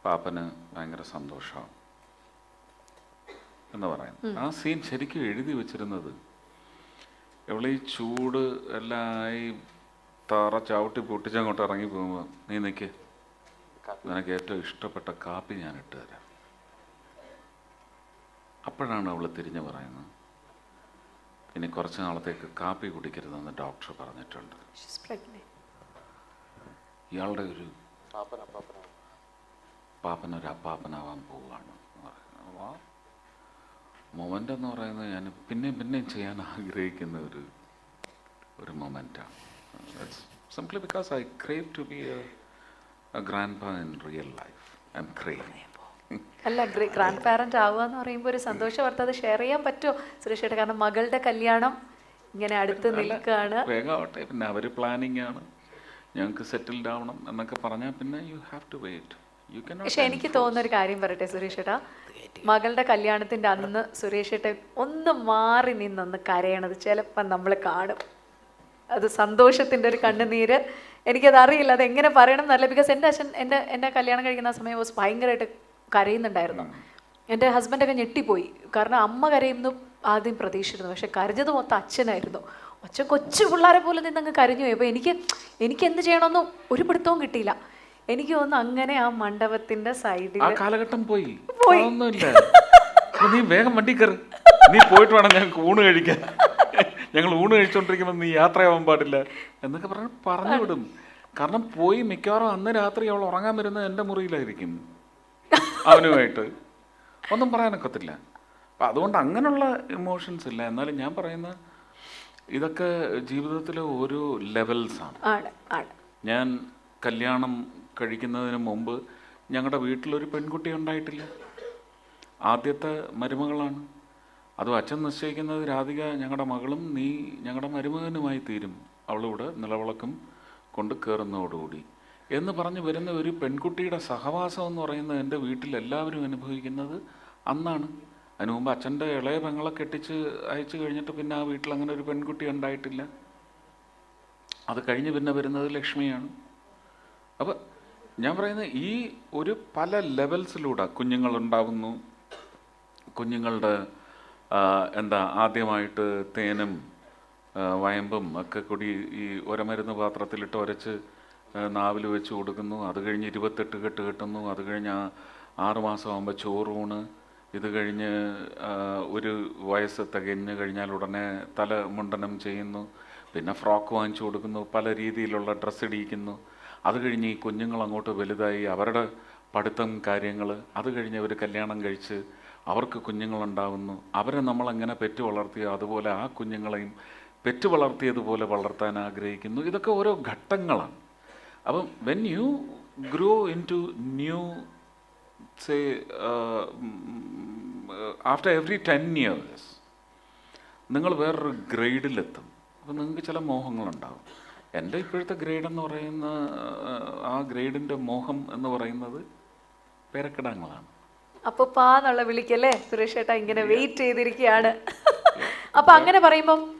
പാപ്പന് ഭയങ്കര സന്തോഷമാണ് എന്ന് പറയുന്നു. ആ സീൻ ശരിക്കും എഴുതി വെച്ചിരുന്നത് എവിടെ ഈ ചൂട് എല്ലാം ആയി തറ ചവിട്ടി പൊട്ടിച്ചങ്ങോട്ട് ഇറങ്ങി പോകുമ്പോൾ നീ നിൽക്ക്, നിനക്ക് ഏറ്റവും ഇഷ്ടപ്പെട്ട കാപ്പി ഞാൻ ഇട്ട് തരാം. അപ്പോഴാണ് അവൾ തിരിഞ്ഞു പറയുന്നത്, ഇനി കുറച്ച് നാളത്തേക്ക് കാപ്പി കുടിക്കരുതെന്ന് ഡോക്ടർ പറഞ്ഞിട്ടുണ്ട്. ഇയാളുടെ ഒരു പാപ്പനൊരു അപ്പാപ്പനാവാൻ പോവുകയാണ് ആ മൊമെൻ്റ് എന്ന് പറയുന്നത് ഞാൻ പിന്നെയും ചെയ്യാൻ ആഗ്രഹിക്കുന്ന ഒരു മൊമെൻ്റാണ്. Simply because I crave to be a grandpa in real life. I am craving. അല്ല, ഗ്രാൻഡ് പാരന്റ് ആവുക എന്ന് പറയുമ്പോൾ ഒരു സന്തോഷ വാർത്ത അത് ഷെയർ ചെയ്യാൻ പറ്റുമോ സുരേഷേട്ട? കാരണം മകളുടെ കല്യാണം ഇങ്ങനെ അടുത്ത് നിൽക്കുകയാണ്. വേഗമാവട്ടെ, പിന്നെ അവർ പ്ലാനിങ് ആണ്, ഞങ്ങൾക്ക് സെറ്റിൽഡ് ആവണം എന്നൊക്കെ പറഞ്ഞാൽ പിന്നെ യു ഹാവ് ടു വെയിറ്റ്. പക്ഷെ എനിക്ക് തോന്നുന്ന ഒരു കാര്യം പറയട്ടെ സുരേഷേട്ടാ, മകളുടെ കല്യാണത്തിന്റെ അന്ന് സുരേഷേട്ടൻ ഒന്ന് മാറി നിന്നൊന്ന് കരയണത് ചിലപ്പോൾ നമ്മൾ കാണും. അത് സന്തോഷത്തിൻ്റെ ഒരു കണ്ണുനീര്. എനിക്കത് അറിയില്ല അതെങ്ങനെ പറയണം എന്നല്ല. ബിക്കോസ് എൻ്റെ അച്ഛൻ എൻ്റെ കല്യാണം കഴിക്കുന്ന ആ സമയം ഭയങ്കരമായിട്ട് കരയുന്നുണ്ടായിരുന്നു. എൻ്റെ ഹസ്ബൻഡൊക്കെ ഞെട്ടിപ്പോയി. കാരണം അമ്മ കരയുന്നു ആദ്യം പ്രതീക്ഷിച്ചിരുന്നു, പക്ഷെ കരഞ്ഞത് മൊത്തം അച്ഛനായിരുന്നു. അച്ഛൻ കൊച്ചു പിള്ളേരെ പോലെ നിന്നങ്ങ് കരഞ്ഞു പോയി. അപ്പോൾ എനിക്ക് എന്ത് ചെയ്യണമെന്ന് ഒരു പിടുത്തവും കിട്ടിയില്ല. എനിക്ക് തോന്നുന്നു അങ്ങനെ ആ മണ്ഡപത്തിന്റെ സൈഡിൽ കാലഘട്ടം പോയി. നീ വേഗം വണ്ടി കയറി, നീ പോയിട്ട് വേണം ഞങ്ങൾക്ക് ഊണ് കഴിക്കാൻ, ഞങ്ങൾ ഊണ് കഴിച്ചോണ്ടിരിക്കുമ്പോൾ നീ യാത്രയാവാൻ പാടില്ല എന്നൊക്കെ പറഞ്ഞു വിടും. കാരണം പോയി മിക്കവാറും അന്ന് രാത്രി അവൾ ഉറങ്ങാൻ വരുന്നത് എൻ്റെ മുറിയിലായിരിക്കും, അവനുമായിട്ട് ഒന്നും പറയാനൊക്കത്തില്ല. അപ്പം അതുകൊണ്ട് അങ്ങനെയുള്ള ഇമോഷൻസ് ഇല്ല. എന്നാലും ഞാൻ പറയുന്ന ഇതൊക്കെ ജീവിതത്തിലെ ഓരോ ലെവൽസാണ്. ഞാൻ കല്യാണം കഴിക്കുന്നതിന് മുമ്പ് ഞങ്ങളുടെ വീട്ടിലൊരു പെൺകുട്ടി ഉണ്ടായിട്ടില്ല. ആദ്യത്തെ മരുമകളാണ്. അതും അച്ഛൻ നിശ്ചയിക്കുന്നത് രാധിക ഞങ്ങളുടെ മകളും നീ ഞങ്ങളുടെ മരുമകനുമായി തീരും, അവളിവിടെ നിലവിളക്കും കൊണ്ട് കയറുന്നതോടുകൂടി എന്ന് പറഞ്ഞ് വരുന്ന ഒരു പെൺകുട്ടിയുടെ സഹവാസം എന്ന് പറയുന്നത് എൻ്റെ വീട്ടിൽ എല്ലാവരും അനുഭവിക്കുന്നത് അന്നാണ്. അതിനു മുമ്പ് അച്ഛൻ്റെ ഇളയ പെങ്ങളെ കെട്ടിച്ച് അയച്ചു കഴിഞ്ഞിട്ട് പിന്നെ ആ വീട്ടിൽ അങ്ങനെ ഒരു പെൺകുട്ടി ഉണ്ടായിട്ടില്ല. അത് കഴിഞ്ഞ് പിന്നെ വരുന്നത് ലക്ഷ്മിയാണ്. അപ്പം ഞാൻ പറയുന്നത് ഈ ഒരു പല ലെവൽസിലൂടെ കുഞ്ഞുങ്ങളുണ്ടാകുന്നു. കുഞ്ഞുങ്ങളുടെ ആദ്യമായിട്ട് തേനും വയമ്പും ഒക്കെ കൂടി ഈ ഒരമരുന്ന് പാത്രത്തിലിട്ട് ഉരച്ച് നാവിൽ വെച്ച് കൊടുക്കുന്നു. അത് കഴിഞ്ഞ് 28 കെട്ട് കെട്ടുന്നു. അത് കഴിഞ്ഞ് 6 മാസമാകുമ്പോൾ ചോറൂണ്. ഇത് കഴിഞ്ഞ് 1 വയസ്സ് തികഞ്ഞ് കഴിഞ്ഞാൽ ഉടനെ തല മുണ്ടനം ചെയ്യുന്നു. പിന്നെ ഫ്രോക്ക് വാങ്ങിച്ചു കൊടുക്കുന്നു, പല രീതിയിലുള്ള ഡ്രസ്സ് ഇടിയിക്കുന്നു. അത് കഴിഞ്ഞ് ഈ കുഞ്ഞുങ്ങൾ അങ്ങോട്ട് വലുതായി അവരുടെ പഠിത്തം കാര്യങ്ങൾ, അത് കഴിഞ്ഞ് അവർ കല്യാണം കഴിച്ച് അവർക്ക് കുഞ്ഞുങ്ങളുണ്ടാവുന്നു. അവരെ നമ്മളെങ്ങനെ പെറ്റു വളർത്തിയോ അതുപോലെ ആ കുഞ്ഞുങ്ങളെയും പെറ്റു വളർത്തിയതുപോലെ വളർത്താൻ ആഗ്രഹിക്കുന്നു. ഇതൊക്കെ ഓരോ ഘട്ടങ്ങളാണ്. അപ്പം when you grow into new say after every 10 years നിങ്ങൾ വേറൊരു ഗ്രേഡിലെത്തും. അപ്പം നിങ്ങൾക്ക് ചില മോഹങ്ങളുണ്ടാകും. എൻ്റെ ഇപ്പോഴത്തെ ഗ്രേഡ് എന്ന് പറയുന്ന ആ ഗ്രേഡിൻ്റെ മോഹം എന്ന് പറയുന്നത് പേരക്കിടാങ്ങളാണ്. അപ്പോൾ പാന്നുള്ള വിളിക്കല്ലേ സുരേഷ് ഏട്ടാ, ഇങ്ങനെ വെയിറ്റ് ചെയ്തിരിക്കുകയാണ്. അപ്പം അങ്ങനെ പറയുമ്പം